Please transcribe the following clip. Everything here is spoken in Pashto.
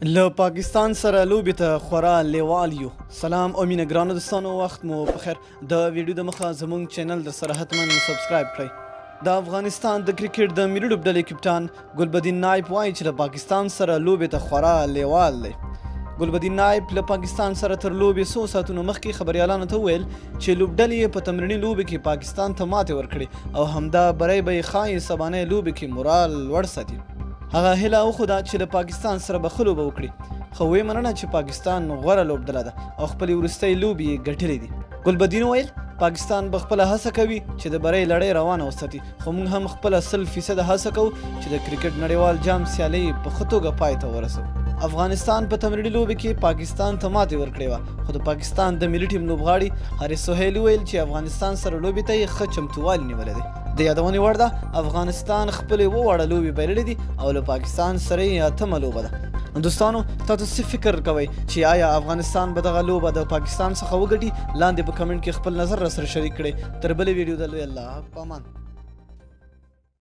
له پاکستان سره لوبې ته خورا لیوال یو. سلام او مینه ګرانو دوستانو، وخت مو په خیر. د ویډیو د مخه زموږ چینل در سره حتما سبسکرایب کړئ. د افغانستان د کرکټ د ملي لوبډلې کپتان ګلبدین نایب وایي چې د پاکستان سره لوبې ته خورا لیوال دی. ګلبدین نایب له پاکستان سره تر لوبې څو ساعتونو مخکې خبریالانو ته وویل چې لوبډلې په تمریني لوبې کې پاکستان ته ماتې ورکړې او همدا بری به یې ښایي سبانۍ لوبې کې مورال لوړ ساتي. هغه هیله وښوده چې د پاکستان سره به ښه لوبه وکړي، خو ویې مننه چې پاکستان غوره لوبډله ده او خپلې وروستۍ لوبې یې ګټلې دي. ګلبدین وویل پاکستان به خپله هڅه کوي چې د بری لړۍ روانه وساتي، خو موږ هم خپله 100% هڅه کوو چې د کرکټ نړیوال جام سیالۍ په ښه توګه پای ته ورسوو. افغانستان په تمریني لوبې کې پاکستان ته ماتې ورکړې وه، خو د پاکستان د ملي ټیم لوبغاړي حارث سهیل ویل چې افغانستان سره لوبې ته یې ښه چمتووالی نیولی دی. د یادونې وړ ده افغانستان خپلې اووه لوبې بایللې دي او له پاکستان سره یې 8مه لوبه ده. دوستانو، تاسو څه فکر کوئ چې آیا افغانستان به دغه لوبه د پاکستان څخه وګټي؟ لاندې په کمنټ کې خپل نظر راسره شریک کړئ. تر بلې ویډیو د لوی الله په امان.